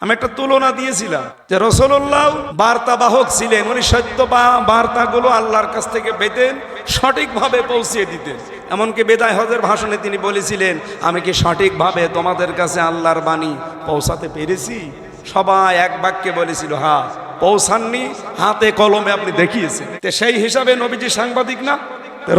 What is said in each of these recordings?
আমি একটা তুলনা দিয়েছিলাম যে রাসূলুল্লাহ বার্তাবাহক ছিলেন, উনি সত্য বার্তাগুলো আল্লাহর কাছ থেকে পেতেন, সঠিকভাবে পৌঁছিয়ে দিতেন। এমনকি বিদায় হজের ভাষণে তিনি বলেছিলেন, আমি কি সঠিকভাবে তোমাদের কাছে আল্লাহর বাণী পৌঁছাতে পেরেছি? সবাই এক বাক্যে বলেছিল হ্যাঁ। পৌঁছাননি, হাতে কলমে আপনি দেখিয়েছেন। তো সেই হিসাবে নবীজি সাংবাদিক না?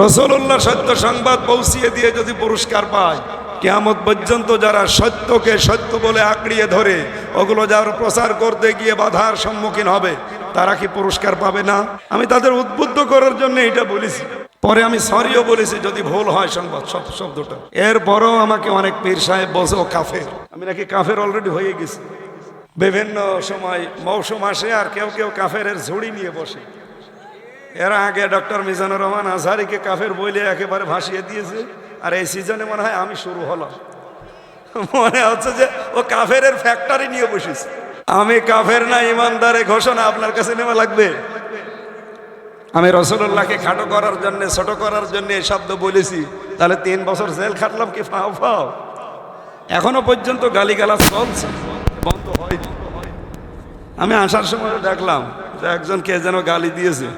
রাসূলুল্লাহ সত্য সংবাদ পৌঁছিয়ে দিয়ে যদি পুরস্কার পায়, কিয়ামত পর্যন্ত যারা সত্যকে সত্য বলে আঁকড়িয়ে ধরে ওগুলো যারা প্রচার করতে গিয়ে বাধার সম্মুখীন হবে, তারা কি পুরস্কার পাবে না? আমি তাদের উদ্বুদ্ধ করার জন্য এটা বলেছি। পরে আমি সরিও বলেছি যদি ভুল হয় সংবাদ শব্দটা। এরপরও আমাকে অনেক পীর সাহেব বসে ও কাফের। আমি নাকি কাফের অলরেডি হয়ে গেছি। বিভিন্ন সময় মৌসুম আসে আর কেউ কেউ কাফেরের ঝুড়ি নিয়ে বসে। এর আগে ডক্টর মিজানুর রহমান আজহারিকে কাফের বলে একেবারে ভাসিয়ে দিয়েছে। আর এই সিজনে মনে হয় আমি শুরু হলাম। মনে হচ্ছে যে ও কাফের ফ্যাক্টরি নিয়ে বসেছে। আমি কাফের না ইমানদারে ঘোষণা আপনার কাছে নেওয়া লাগবে। আমি রাসূলুল্লাহকে খাটো করার জন্য, ছোট করার জন্য এই শব্দ বলেছি, তাহলে 3 বছর জেল খাটলাম কি ফাও ফাও? এখনো পর্যন্ত গালিগালাজ চলছে, বন্ধ হয়নি। আমি আসার সময় দেখলাম যে একজনকে যেন গালি দিয়েছে,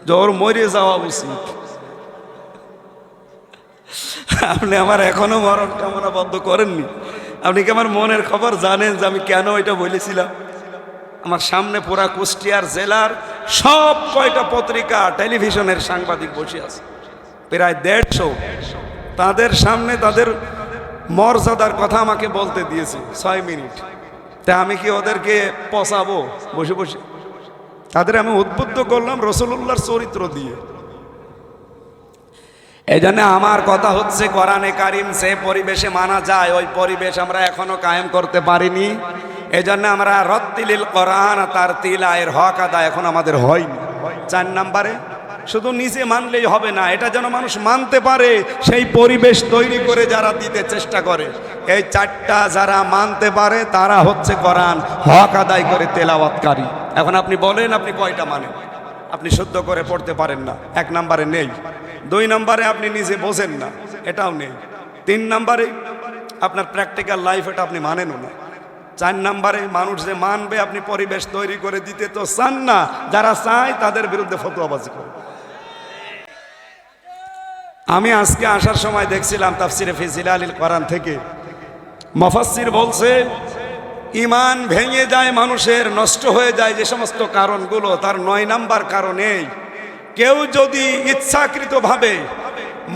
জ্বর মরে যাওয়া উচিত। আপনি আমার এখনো মরণ কামনা বন্ধ করেননি। আপনি কি আমার মনের খবর জানেন যে আমি কেন এটা বলেছিলাম? আমার সামনে পুরা কুষ্টিয়ার জেলার সব কয়টা পত্রিকা, টেলিভিশনের সাংবাদিক বসে আছে, প্রায় 150। তাদের সামনে তাদের মর্যাদার কথা আমাকে বলতে দিয়েছে 6 মিনিট। তা আমি কি ওদেরকে পচাবো বসে বসে? তাদের আমি উদ্বুদ্ধ করলাম রাসূলুল্লাহর চরিত্র দিয়ে। এই জন্য আমার কথা হচ্ছে, কোরআনে কারিম যে পরিবেশে মানা যায় ওই পরিবেশ আমরা এখনো কায়েম করতে পারিনি। এই জন্য আমরা রত্তিলিল কোরআন তারতিলা এর হক আদায় এখন আমাদের হয়নি। 4 নম্বরে শুধু নিজে মানলেই হবে না, এটা যেন মানুষ মানতে পারে সেই পরিবেশ তৈরি করে যারা দিতে চেষ্টা করে। এই 4টা যারা মানতে পারে তারা হচ্ছে কোরআন হক আদায় করে তেলাওয়াতকারী। এখন আপনি বলেন আপনি কয়টা মানেন? আপনি শুদ্ধ করে পড়তে পারেন না, 1 নম্বরে নেই। 2 নম্বরে আপনি নিজে বোঝেন না, এটাও নেই। 3 নম্বরে আপনার প্র্যাকটিক্যাল লাইফ, এটা আপনি মানেনও না। 4 নম্বরে মানুষ যে মানবে আপনি পরিবেশ তৈরি করে দিতে তো চান না, যারা চায় তাদের বিরুদ্ধে ফতোয়াবাজি করে। আমি আজকে আসার সময় দেখছিলাম তাফসিরে ফি জিলালিল কোরআন থেকে মুফাসসির বলছে, ঈমান ভেঙে যায় মানুষের, নষ্ট হয়ে যায় যে সমস্ত কারণগুলো, তার 9 নম্বর কারণ এই, কেউ যদি ইচ্ছাকৃতভাবে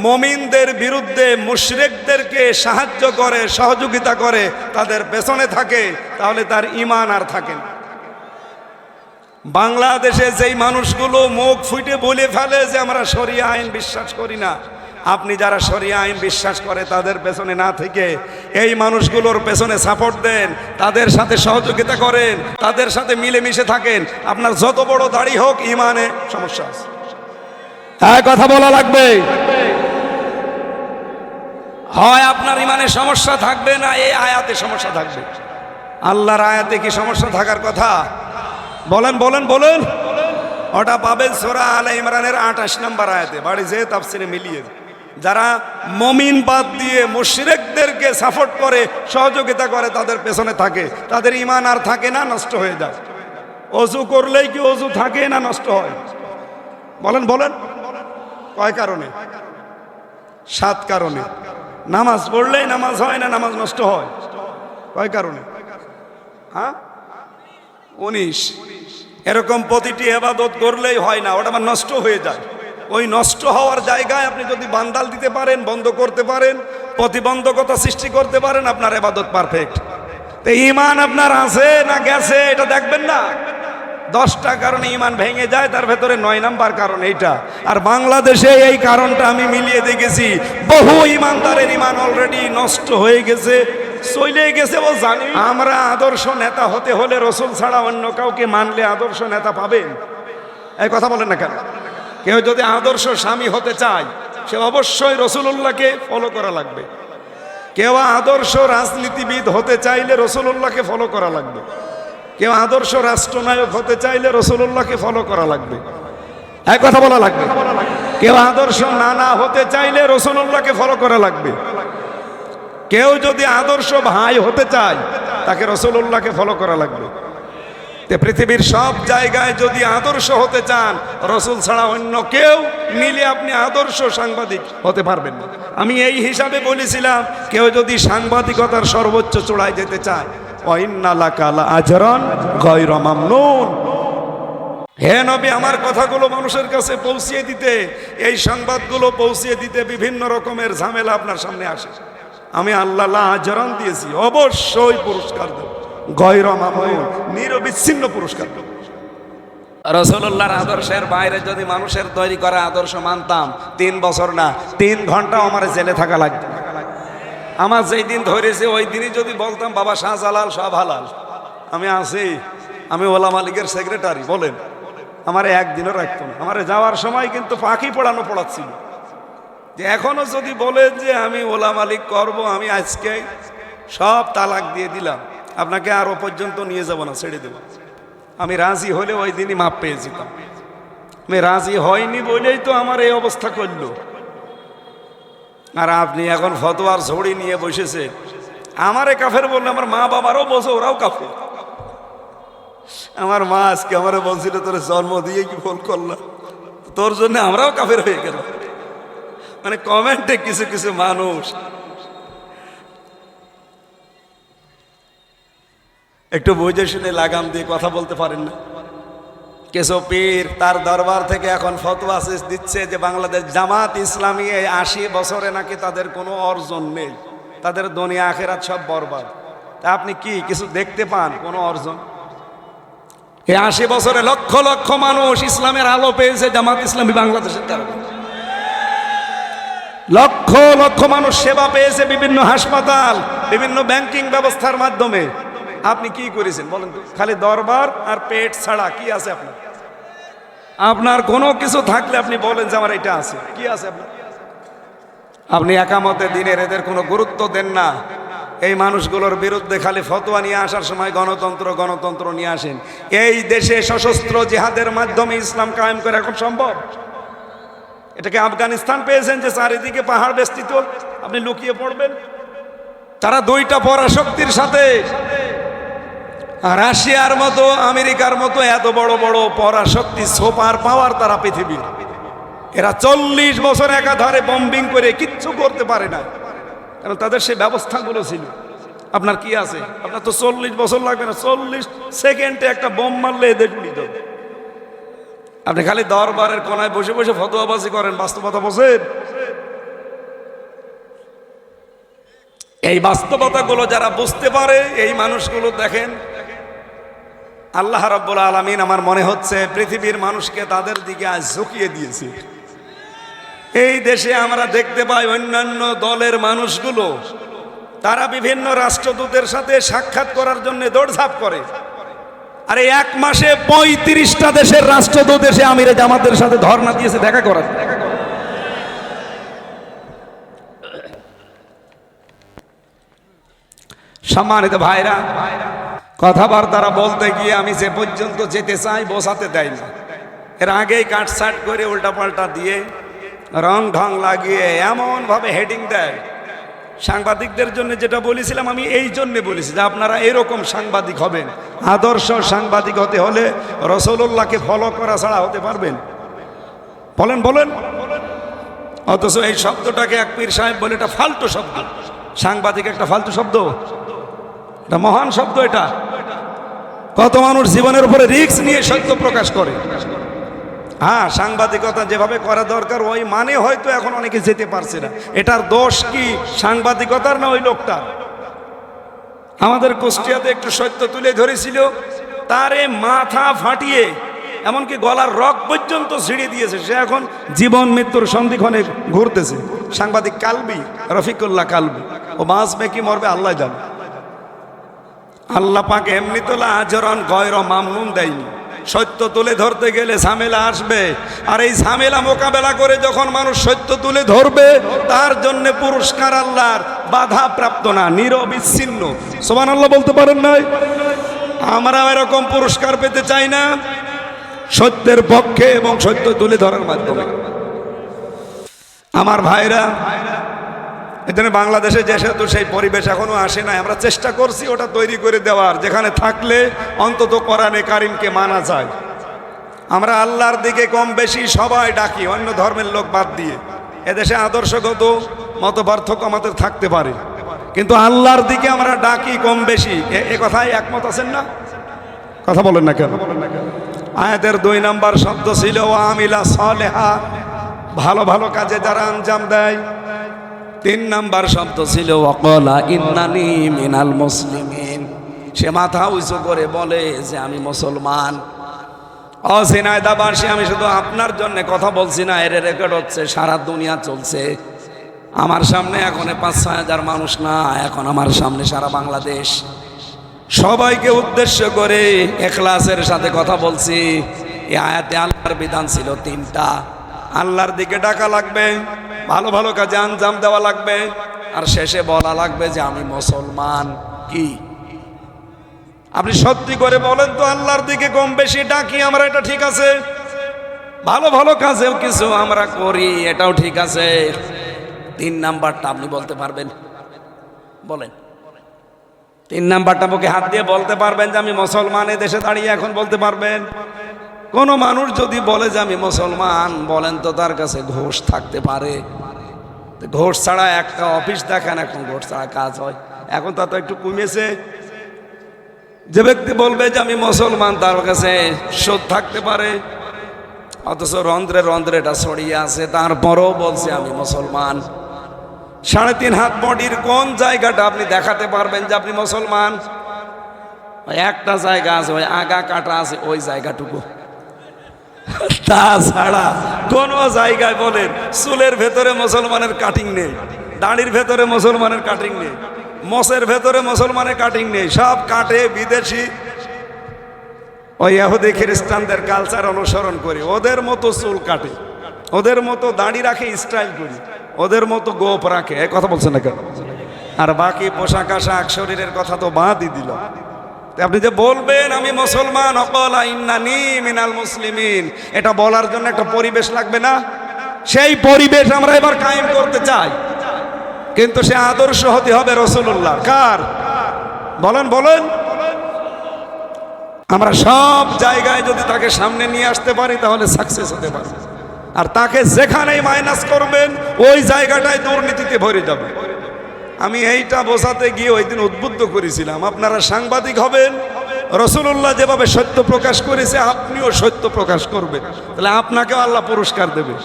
মুমিনদের বিরুদ্ধে মুশরিকদেরকে সাহায্য করে, সহযোগিতা করে, তাদের পেছনে থাকে, তাহলে তার ঈমান আর থাকে না। বাংলাদেশে যেই মানুষগুলো মুখ ফুটে বলে ফেলে যে আমরা শরিয়া আইন বিশ্বাস করি না, আপনি যারা শরিয়া আইন বিশ্বাস করে তাদের পেছনে না থেকে এই মানুষগুলোর পেছনে সাপোর্ট দেন, তাদের সাথে সহযোগিতা করেন, তাদের সাথে মিলেমিশে থাকেন, আপনার যত বড় দাড়ি হোক ঈমানে সমস্যা আছে। তাই কথা বলা লাগবে। হয় আপনার ঈমানে সমস্যা থাকবে, না এই আয়াতে সমস্যা থাকবে। আল্লাহর আয়াতে কি সমস্যা থাকার কথা? বলেন বলেন বলেন। ওটা পাবেন সূরা আলে ইমরানের 28 নম্বর আয়াতে। বাড়ি যে তাফসিরে মিলিয়ে, যারা মুমিন বাদ দিয়ে মুশরিকদেরকে সাপোর্ট করে, সহযোগিতা করে, তাদের পেছনে থাকে, তাদের ঈমান আর থাকে না, নষ্ট হয়ে যায়। ওযু করলেই কি ওযু থাকে না নষ্ট হয়? বলেন বলেন। কয় কারণে? 7 কারণে। নামাজ পড়লেই নামাজ হয় না, নামাজ নষ্ট হয়। কয় কারণে? হ্যাঁ 19। এরকম প্রতিটি ইবাদত করলেই হয় না, ওটা আমার নষ্ট হয়ে যায়। ওই নষ্ট হওয়ার জায়গায় আপনি যদি বান্দাল দিতে পারেন, বন্ধ করতে পারেন, প্রতিবন্ধকতা সৃষ্টি করতে পারেন, আপনার ইবাদত পারফেক্ট। তো ঈমান আপনার আছে না গেছে এটা দেখবেন না। 10টা কারণে ঈমান ভেঙে যায়, তার ভেতরে 9 নম্বর কারণ এইটা। আর বাংলাদেশে এই কারণটা আমি মিলিয়ে দেখেছি, বহু ঈমানদারের ঈমান অলরেডি নষ্ট হয়ে গেছে, চলে গেছে। ও জানি আমরা আদর্শ নেতা হতে হলে রাসূল ছাড়া অন্য কাউকে মানলে আদর্শ নেতা পাবেন? এই কথা বলেন না কেন? কেউ যদি আদর্শ স্বামী হতে চায়, সে অবশ্যই রাসূলুল্লাহকে ফলো করা লাগবে। কেউ আদর্শ রাজনীতিবিদ হতে চাইলে রাসূলুল্লাহকে ফলো করা লাগবে। কেউ আদর্শ রাষ্ট্রনায়ক হতে চাইলে রাসূলুল্লাহকে ফলো করা লাগবে। এই কথা বলা লাগবে। কেউ আদর্শ নানা হতে চাইলে রাসূলুল্লাহকে ফলো করা লাগবে। কেউ যদি আদর্শ ভাই হতে চায় তাকে রাসূলুল্লাহকে ফলো করা লাগবে। পৃথিবীর সব জায়গায় যদি আদর্শ হতে চান, রসুল ছাড়া অন্য কেউ নিলে আপনি আদর্শ সাংবাদিক হতে পারবেন না। আমি এই হিসাবে বলেছিলাম, কেউ যদি সাংবাদিকতার সর্বোচ্চ চূড়ায় যেতে চায়, ওয়াইন্না লাকা লাআজরান গায়রা মামনুন। হে নবী, আমার কথাগুলো মানুষের কাছে পৌঁছিয়ে দিতে, এই সংবাদগুলো পৌঁছিয়ে দিতে বিভিন্ন রকমের ঝামেলা আপনার সামনে আসে। আমি আল্লাহ লাআজরান দিয়েছি, অবশ্যই পুরস্কার দেব, গায়রা মামনুন, নিরবিচ্ছিন্ন পুরস্কার দেব। রাসূলুল্লাহর আদর্শের বাইরে যদি মানুষের তৈরি করা আদর্শ মানতাম, 3 বছর না 3 ঘন্টাও আমার জেলে থাকা লাগতো। আমার যেই দিন ধরেছে ওই দিনই যদি বলতাম বাবা শাহজালাল সব হালাল, আমি আছি, আমি ওলামা লীগের সেক্রেটারি, বলেন, আমারে একদিনও রাখতো না। আমারে যাওয়ার সময় কিন্তু পাখি পড়াচ্ছিল যে এখনো যদি বলেন যে আমি ওলামা লীগ করবো, আমি আজকে সব তালাক দিয়ে দিলাম, আপনাকে আরো পর্যন্ত নিয়ে যাব না, ছেড়ে দেব। আমি রাজি হলে ওই দিনই মাপ পেয়ে যেতাম। আমি রাজি হয়নি বলেই তো আমার এই অবস্থা করলো। আর আপনি এখন ফতোয়ার ঝড়ি নিয়ে বসেছে। আমারে কাফের বললে আমার মা বাবারও বসে, ওরাও কাফের। আমার মা আজকে আমারে বলছিল, তোর জন্ম দিয়ে কি ভুল করলাম, তোর জন্য আমরাও কাফের হয়ে গেল। মানে কমেন্টে কিছু কিছু মানুষ একটু বুঝে শুনে লাগাম দিয়ে কথা বলতে পারেন না। কেশো পীর তার দরবার থেকে এখন ফতোয়া দিচ্ছে যে বাংলাদেশ জামাত ইসলামী এই 80 বছরে নাকি তাদের কোনো অর্জন নেই, তাদের দুনিয়া আখিরাত সব বরবাদ। তা আপনি কি কিছু দেখতে পান কোনো অর্জন? এই 80 বছরে লক্ষ লক্ষ মানুষ ইসলামের আলো পেয়েছে জামাত ইসলামী বাংলাদেশের কারণে। লক্ষ লক্ষ মানুষ সেবা পেয়েছে বিভিন্ন হাসপাতাল, বিভিন্ন ব্যাংকিং ব্যবস্থার মাধ্যমে। আপনি কি করেছেন বলেন তো? খালি দরবার আর পেট ছাড়া কি আছে আপনার? আপনার কোনো কিছু থাকলে আপনি বলেন যে আমার এটা আছে, কি আছে আপনার? আপনি একামতে দিনের এদের কোনো গুরুত্ব দেন না। এই মানুষগুলোর বিরুদ্ধে খালি ফতোয়া নিয়ে আসার সময় গণতন্ত্র গণতন্ত্র নিয়ে আসেন। এই দেশে সশস্ত্র জিহাদের মাধ্যমে ইসলাম কায়েম করা এখন সম্ভব? এটাকে আফগানিস্তান পেয়েছেন যে চারিদিকে পাহাড় বেষ্টিত, আপনি লুকিয়ে পড়বেন? তারা 2টা পরাশক্তির সাথে, রাশিয়ার মতো আমেরিকার মতো এত বড় বড় পরাশক্তি, সুপার পাওয়ার তারা পৃথিবীর। এরা 40 বছর একাধারে বম্বিং করে কিচ্ছু করতে পারে না, কারণ তাদের সেই ব্যবস্থাগুলো ছিল। আপনার কি আছে? আপনার তো 40 বছর লাগবে না, 40 সেকেন্ডে একটা বোম মারলে এদের উড়িয়ে দেবে। আপনি খালি দরবারের কোনায় বসে বসে ফতোয়াবাজি করেন, বাস্তবতা বোঝেন? এই বাস্তবতাগুলো যারা বুঝতে পারে, এই মানুষগুলো দেখেন, আল্লাহ রাব্বুল আলামিন আমার মনে হচ্ছে পৃথিবীর মানুষকে তাদের দিকে আজ ঝুঁকিয়ে দিয়েছে। এই দেশে আমরা দেখতে পাই অন্যান্য দলের মানুষগুলো তারা বিভিন্ন রাষ্ট্রদূতের সাথে সাক্ষাৎ করার জন্য দৌড়ঝাঁপ করে। আরে 1 মাসে 35টা দেশের রাষ্ট্রদূত এসে আমিরে জামাতের সাথে ধর্ণা দিয়েছে দেখা করার। সম্মানিত ভাইরা, কথাবার্তা বলতে গিয়ে আমি যে পর্যন্ত যেতে চাই বোঝাতে দেয় না। এর আগেই কাটসাট করে উল্টাপাল্টা দিয়ে রং ঢং লাগিয়ে এমন ভাবে হেডিং দেয়। সাংবাদিকদের জন্য যেটা বলেছিলাম, আমি এই জন্য বলেছি যে আপনারা এরকম সাংবাদিক হবেন। আদর্শ সাংবাদিক হতে হলে রাসূলুল্লাহকে ফলো করা ছাড়া হতে পারবেন? বলেন বলেন। অথচ এই শব্দটাকে এক পীর সাহেব বলে এটা ফালতু শব্দ। সাংবাদিক একটা ফালতু শব্দ? এটা মহান শব্দ। এটা কত মানুষ জীবনের উপরে রিস্ক নিয়ে সত্য প্রকাশ করে। হ্যাঁ, সাংবাদিকতা যেভাবে করা দরকার ওই মানে হয়তো এখন অনেকে যেতে পারছে না। এটার দোষ কি সাংবাদিকতার না ওই লোকটা? আমাদের কুষ্টিয়াতে একটু সত্য তুলে ধরেছিল, তারে মাথা ফাটিয়ে এমনকি গলার রক পর্যন্ত ছিঁড়ে দিয়েছে। সে এখন জীবন মৃত্যুর সন্ধিক্ষণে ঘুরতেছে। সাংবাদিক কালবি, রফিকুল্লাহ কালবি। ও বাঁচবে কি মরবে আল্লাহ জানে। আল্লাহ পাক এমনি তো আজরান গায়রা মামনুন দেয়নি। সত্য তুলে ধরতে গেলে ঝামেলা আসবে, আর এই ঝামেলা মোকাবেলা করে যখন মানুষ সত্য তুলে ধরবে তার জন্য পুরস্কার আল্লাহর বাধা প্রাপ্ত না, নিরবিচ্ছিন্ন। সুবহানাল্লাহ বলতে পারেন নাই? আমরা এরকম পুরস্কার পেতে চাই না, সত্যের পক্ষে এবং সত্য তুলে ধরার মাধ্যমে। আমার ভাইরা, এখানে বাংলাদেশে যেহেতু সেই পরিবেশ এখনো আসে নাই, আমরা চেষ্টা করছি ওটা তৈরি করে দেওয়ার, যেখানে থাকলে অন্তত কোরআনে কারিমকে মানা যায়। আমরা আল্লাহর দিকে কম বেশি সবাই ডাকি, অন্য ধর্মের লোক বাদ দিয়ে। এদেশে আদর্শগত মত পার্থক্য আমাদের থাকতে পারে, কিন্তু আল্লাহর দিকে আমরা ডাকি কম বেশি। এ কথায় একমত আছেন না? কথা বলেন না কেন? আয়াতের 2 নম্বর শব্দ ছিল ওয়া আমিলা সালেহা, ভালো ভালো কাজে যারা আঞ্জাম দেয়। 3 নম্বর শব্দ ছিল ওয়াকালা ইন্নানি মিনাল মুসলিমিন, সে মাথা উঁচু করে বলে যে আমি মুসলমান। ঝিনাইদহবাসী, আমি শুধু আপনার জন্য কথা বলছি না, এর রেকর্ড হচ্ছে, সারা দুনিয়া চলছে। আমার সামনে এখন 5-6 হাজার মানুষ না, এখন আমার সামনে সারা বাংলাদেশ। সবাইকে উদ্দেশ্য করে ইখলাসের সাথে কথা বলছি। এই আয়াতে আল্লাহর বিধান ছিল 3টা। আল্লাহর দিকে ডাকা লাগবে, ভালো ভালো কাজে আঞ্জাম দেওয়া লাগবে, আর শেষে বলা লাগবে যে আমি মুসলমান। কি আপনি সত্যি করে বলেন তো, আল্লাহর দিকে কম বেশি ডাকি আমরা, এটা ঠিক আছে? ভালো ভালো কাজেও কিছু আমরা করি, এটাও ঠিক আছে। 3 নাম্বারটা আপনি বলতে পারবেন? বলেন 3 নাম্বারটা বুকে হাত দিয়ে বলতে পারবেন যে আমি মুসলমান? এই দেশে দাঁড়িয়ে এখন বলতে পারবেন? কোন মানুষ যদি বলে যে আমি মুসলমান, বলেন তো তার কাছে ঘোষ থাকতে পারে? ঘোষ ছাড়া একটা অফিস দেখেন, এখন ঘোষ ছাড়া কাজ হয়? এখন তা তো একটু কমেছে। যে ব্যক্তি বলবে যে আমি মুসলমান, তার কাছে সুদ থাকতে পারে, অথচ রন্ধ্রে রন্ধ্রে এটা ছড়িয়ে আছে, তারপরও বলছে আমি মুসলমান। 3.5 হাত বডির কোন জায়গাটা আপনি দেখাতে পারবেন যে আপনি মুসলমান? একটা জায়গা আছে, ওই আগা কাটা আছে, ওই জায়গাটুকু। তাছাড়া কোন জায়গায় বলেন চুলের ভেতরে মুসলমানের কাটিং নেই, দাড়ির ভেতরে মুসলমানের কাটিং নেই, মোষের ভেতরে মুসলমানের কাটিং নেই, সব কাটে বিদেশি ওই ইহুদি খ্রিস্টানদের কালচার অনুসরণ করি, ওদের মতো চুল কাটে, ওদের মতো দাড়ি রাখে, স্টাইল করি, ওদের মতো গোপ রাখে। এই কথা বলছেন না কেন? আর বাকি পোশাক আশাক শরীরের কথা তো বাদই দিল। আপনি যে বলবেন আমি মুসলমান, ওয়াকালা ইন্নানি মিনাল মুসলিমিন, এটা বলার জন্য একটা পরিবেশ লাগবে না? সেই পরিবেশ আমরা এবার কায়েম করতে চাই, কিন্তু সে আদর্শ হতে হবে রাসূলুল্লাহ। কার? বলেন বলেন। আমরা সব জায়গায় যদি তাকে সামনে নিয়ে আসতে পারি তাহলে সাকসেস হতে পারি, আর তাকে যেখানেই মাইনাস করবেন ওই জায়গাটায় দুর্নীতিতে ভরে যাবে। আমি এইটা বোঝাতে গিয়ে ওই দিন উদ্বুদ্ধ করেছিলাম, আপনারা সাংবাদিক হবেন, রাসূলুল্লাহ যেভাবে সত্য প্রকাশ করেছে আপনিও সত্য প্রকাশ করবেন, তাহলে আপনাকেও আল্লাহ পুরস্কার দেবে।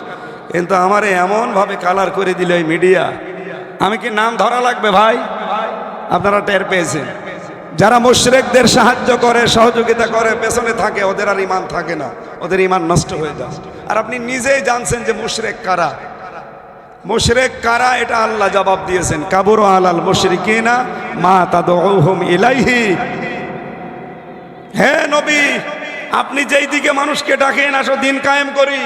কিন্তু আমারে এমনভাবে কালার করে দিল এই মিডিয়া, আমি কি নাম ধরা লাগবে ভাই? আপনারা টের পেয়েছেন, যারা মুশরিকদের সাহায্য করে, সহযোগিতা করে, পেছনে থাকে, ওদের আর ঈমান থাকে না, ওদের ঈমান নষ্ট হয়ে যায়। আর আপনি নিজেই জানছেন যে মুশরিক কারা। মুশরিক কারা এটা আল্লাহ জবাব দিয়েছেন, কাবুরু আলাল মুশরিকিনা মা তাদউহুম ইলাইহি। হে নবী, আপনি যেই দিকে মানুষকে ডাকেন আসো দিন কায়েম করি,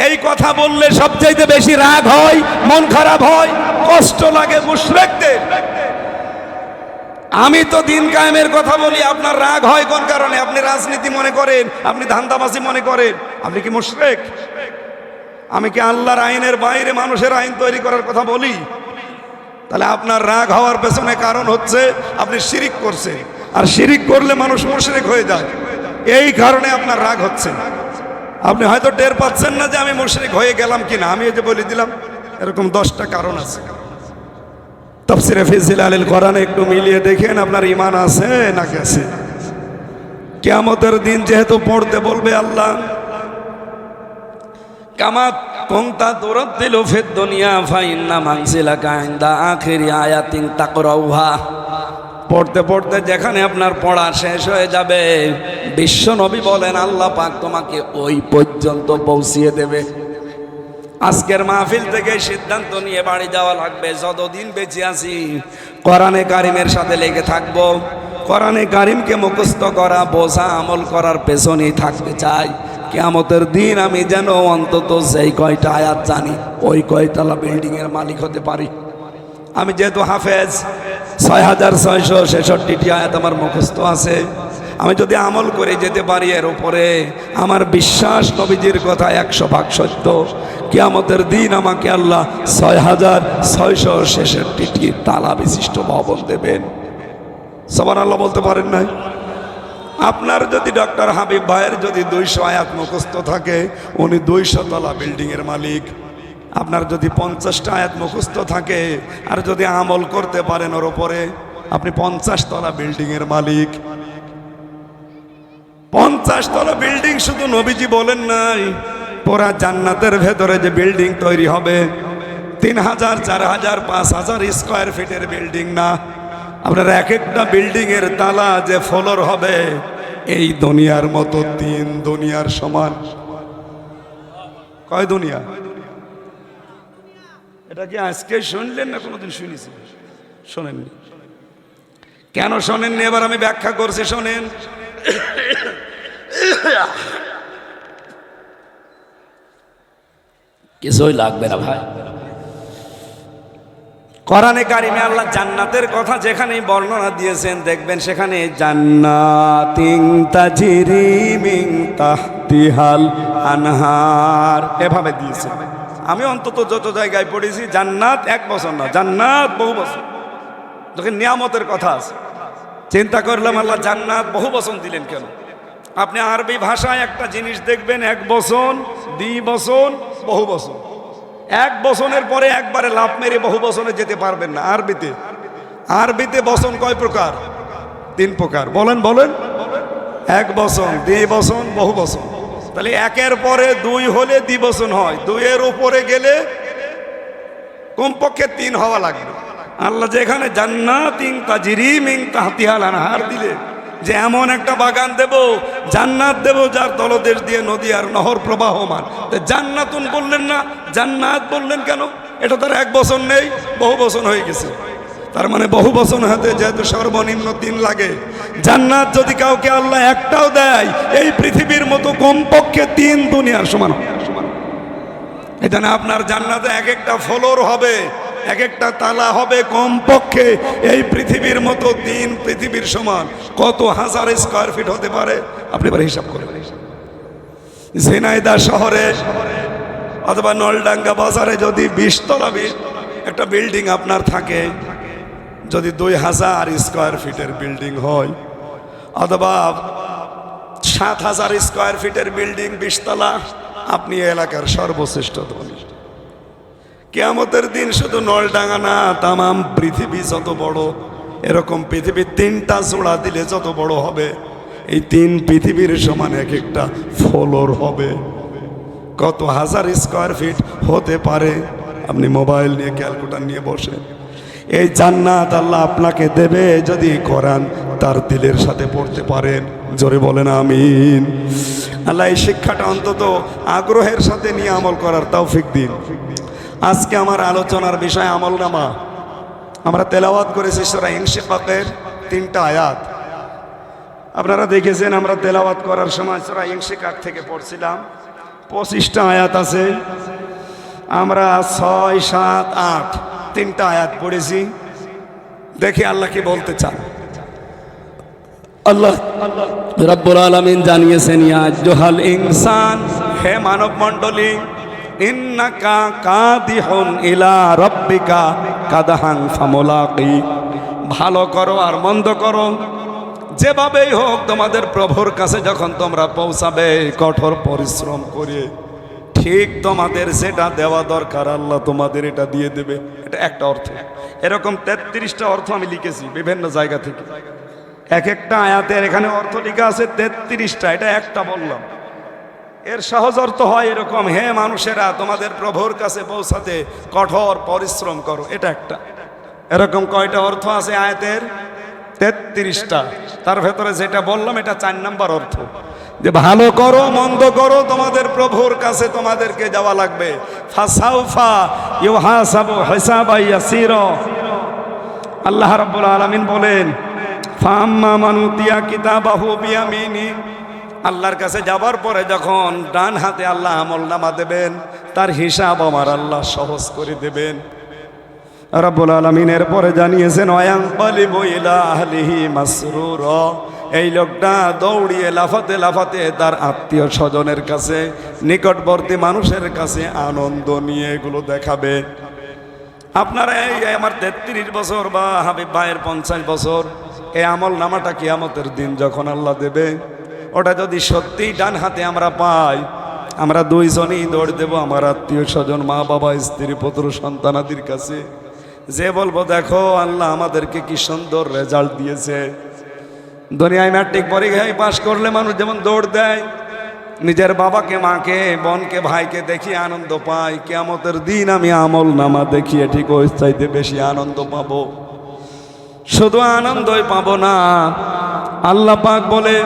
এই কথা বললে সবচাইতে বেশি রাগ হয়, মন খারাপ হয়, কষ্ট লাগে মুশরিকদের। আমি তো দিন কায়েমের কথা বলি, আপনার রাগ হয় কোন কারণে? আপনি রাজনীতি মনে করেন, আপনি ধান্দাবাজি মনে করেন, আপনি কি মুশরিক? আমি কি আল্লাহর আইনের বাইরে মানুষের আইন তৈরি করার কথা বলি? তাহলে আপনার রাগ হওয়ার পেছনে কারণ হচ্ছে আপনি শিরিক করছেন, আর শিরিক করলে মানুষ মুশরিক হয়ে যায়, এই কারণে আপনার রাগ হচ্ছে। আপনি হয়তো টের পাচ্ছেন না যে আমি মুশরিক হয়ে গেলাম কিনা, আমি এই যে বলে দিলাম, এরকম 10টা কারণ আছে। তাফসীরে ফি জিলালিল কোরআনে একটু মিলিয়ে দেখেন আপনার ঈমান আছে না গেছে। কিয়ামতের দিন যেহেতু পড়তে বলবে আল্লাহ, কামা কুনতা তুরাদ্দিলু ফিদ দুনিয়া ফাইন্না মানজিলাকা ইনদা আখিরি আয়াতিন তাকরাউহা। পড়তে পড়তে যেখানে আপনার পড়া শেষ হয়ে যাবে, বিশ্ব নবী বলেন আল্লাহ পাক তোমাকে ওই পর্যন্ত পৌঁছিয়ে দেবে। আজকের মাহফিল থেকে সিদ্ধান্ত নিয়ে বাড়ি যাওয়া লাগবে, যতদিন বেঁচে আছি কোরআনে কারিমের সাথে লেগে থাকবো, কোরআনে কারিমকে মুখস্থ করা, বোঝা, আমল করার পেছনেই থাকতে চাই। কিয়ামতের দিন আমি যেন অন্তত যেই কয়টা আয়াত জানি ওই কয়তলা বিল্ডিংয়ের মালিক হতে পারি। আমি যেহেতু হাফেজ, 6666টি আয়াত আমার মুখস্থ আছে, আমি যদি আমল করে যেতে পারি এর উপরে, আমার বিশ্বাস নবীজির কথা 100% সত্য, কিয়ামতের দিন আমাকে আল্লাহ 6666টি তালা বিশিষ্ট ভবন দেবেন। সুবহানাল্লাহ বলতে পারেন নাই? আপনার যদি ডক্টর হাবিব ভাইয়ের যদি 200 আয়াত মুখস্থ থাকে, উনি 200 তলা বিল্ডিংয়ের মালিক। আপনার যদি 50টা আয়াত মুখস্থ থাকে আর যদি আমল করতে পারেন ওর উপরে, আপনি 50 তলা বিল্ডিংয়ের মালিক। 50 তলা বিল্ডিং শুধু নবীজি বলেন নাই, পুরা জান্নাতের ভেতরে যে বিল্ডিং তৈরি হবে 3000, 4000, 5000 স্কয়ার ফিটের বিল্ডিং না, আপনার এক একটা বিল্ডিং এর তালা যে ফ্লোর হবে এই দুনিয়ার মতো 3 দুনিয়ার সমান। কয় দুনিয়া? এটা কি আজকে শুনলেন না কোনোদিন শুনেছি? শোনেননি? কেন শোনেননি এবার আমি ব্যাখ্যা করছি, শোনেন। কিছুই লাগবে না ভাই। কোরআনে কারিমে আল্লাহ জান্নাতের কথা যেখানেই বর্ণনা দিয়েছেন দেখবেন সেখানে জান্নাতিন তাজরি মিন তাহতিহাল আনহার এভাবে দিয়েছেন। আমি অন্তত যত জায়গায় পড়েছি জান্নাত 1 বছর না, জান্নাত বহু বছর। যখন নিয়ামতের কথা আছে চিন্তা করলাম আল্লাহ জান্নাত বহু বছর দিলেন কেন? আপনি আরবি ভাষায় একটা জিনিস দেখবেন 1 বছর, 2 বছর, বহু বছর। 1 বছরের পরে একবারে লাভ মেরে বহু বছরে যেতে পারবেন না। আরবিতে বছর কয় প্রকার? 3 প্রকার। বলেন বলেন। 1 বছর, 2 বছর, বহু বছর। তাহলে 1-এর পরে 2 হলে দ্বিবচন হয়, 2-এর উপরে গেলে কমপক্ষে 3 হওয়া লাগবে। আল্লাহ যেখানে জান্নাতিন তাজরি মিন তাহতিহাল আনহার দিলে, যে এমন একটা বাগান দেব, জান্নাত দেব যার তলদেশ দিয়ে নদী আর নহর প্রবাহমান, জান্নাতুন বললেন না, জান্নাত বললেন কেন? এটা তার 1 বছর নেই, বহু বছর হয়ে গেছে। তার মানে বহু বছর হাতে যেহেতু সর্বনিম্ন 3 লাগে, জান্নাত যদি কাউকে আল্লাহ একটাও দেয় এই পৃথিবীর মতো কমপক্ষে 3 দুনিয়ার সমান। এটা না আপনার জান্নাতে এক একটা ফ্লোর হবে, এক একটা তালা হবে কমপক্ষে এই পৃথিবীর মতো 3 পৃথিবীর সমান। কত হাজার স্কয়ার ফিট হতে পারে আপনি এবার হিসাব করেন। ঝিনাইদহ শহরে অথবা নলডাঙ্গা বাজারে যদি 20 তলা একটা বিল্ডিং আপনার থাকে, যদি 2000 স্কয়ার ফিটের বিল্ডিং হয়, অথবা 7000 স্কয়ার ফিটের বিল্ডিং 20 তলা, আপনি এলাকার সর্বশ্রেষ্ঠ ধনী। কিয়ামতের দিন শুধু নলডাঙ্গা না, তামাম পৃথিবী যত বড়, এরকম পৃথিবী 3টা জোড়া দিলে যত বড় হবে, এই 3 পৃথিবীর সমান এক একটা ফ্লোর হবে। কত হাজার স্কয়ার ফিট হতে পারে? আপনি মোবাইল নিয়ে ক্যালকুলেটর নিয়ে বসে। এই জান্নাত আল্লাহ আপনাকে দেবে যদি কোরআন তার দিলের সাথে পড়তে পারেন। জোরে বলেন আমিন। আল্লাহ এই শিক্ষাটা অন্তত আগ্রহের সাথে নিয়ে আমল করার তৌফিক দিন। আজকে আমার আলোচনার বিষয় আমলনামা। আমরা তেলাওয়াত করেছি সূরা ইনশিকাকের 3টা আয়াত। আপনারা দেখেছেন আমরা তেলাওয়াত করার সময় সূরা ইনশিকাক থেকে পড়ছিলাম। 25টা আয়াত আছে। আমরা 6, 7, 8 3টা আয়াত পড়েছি। দেখি আল্লাহ কি বলতে চান। আল্লাহ রাব্বুল আলামিন জানিয়েছেন, ইয়া আইয়ুহাল ইনসান, হে মানব মণ্ডলী, ইন্নাকা কাদিহুন ইলা রাব্বিকা কাদহান ফামুলাকি। ভালো করো আর মন্দ করো, যেভাবেই হোক তোমাদের প্রভুর কাছে যখন তোমরা পৌঁছাবে কঠোর পরিশ্রম করে ঠিক তোমাদের যেটা দেওয়া দরকার আল্লাহ তোমাদের এটা দিয়ে দেবে। এটা একটা অর্থ। এরকম 33টা অর্থ আমি লিখেছি বিভিন্ন জায়গা থেকে। এক একটা আয়াতের এখানে অর্থ লেখা আছে 33টা, এটা একটা বললাম। এর সহজ অর্থ হয় এরকম, হে মানুষেরা তোমাদের প্রভুর কাছে পৌঁছাতে কঠোর পরিশ্রম করো, এটা একটা। এরকম কয়টা অর্থ আছে আয়াতের? 33টা। তার ভেতরে যেটা বললাম এটা 4 নম্বর অর্থ, যে ভালো করো মন্দ করো তোমাদের প্রভুর কাছে তোমাদেরকে যাওয়া লাগবে। ফাসাউফা ইউহাসাবু হিসাবান ইয়াসীরা। আল্লাহ রাব্বুল আলামিন বলেন, ফাম্মা মান উতিয়া কিতাবাহু বিয়ামিনি। আল্লাহর কাছে যাবার পরে যখন ডান হাতে আল্লাহ আমলনামা দেবেন, তার হিসাব আমার আল্লাহ সহজ করে দেবেন। রাব্বুল আলামিন এর পরে জানিয়েছেন, ওয়ায়ানকালিবু ইলা আহলিহি মাসরুরা। এই লোকটা দৌড়িয়ে লাফাতে লাফাতে তার আত্মীয় স্বজনের কাছে, নিকটবর্তী মানুষের কাছে আনন্দ নিয়ে এগুলো দেখাবে। আপনারা এই আমার 33 বছর বা হাবিব ভাইয়ের 50 বছর, এই আমল নামাটা কিয়ামতের দিন যখন আল্লাহ দেবে, ওটা যদি সত্যিই ডান হাতে আমরা পাই, আমরা দুইজনেই দৌড় দেব আমার আত্মীয় স্বজন, মা বাবা, স্ত্রী, পুত্র, সন্তানাদির কাছে, যে বলবো দেখো আল্লাহ আমাদেরকে কি সুন্দর রেজাল্ট দিয়েছে। দুনিয়ায় ম্যাট্রিক পরীক্ষায় পাশ করলে মানুষ যেমন দৌড় দেয়, নিজের বাবাকে, মাকে, বোনকে, ভাইকে দেখিয়ে আনন্দ পায়, কিয়ামতের দিন আমি আমল নামা দেখিয়ে ঠিক ওই চাইতে বেশি আনন্দ পাবো। শুধু আনন্দই পাবো না, আল্লাহ পাক বলে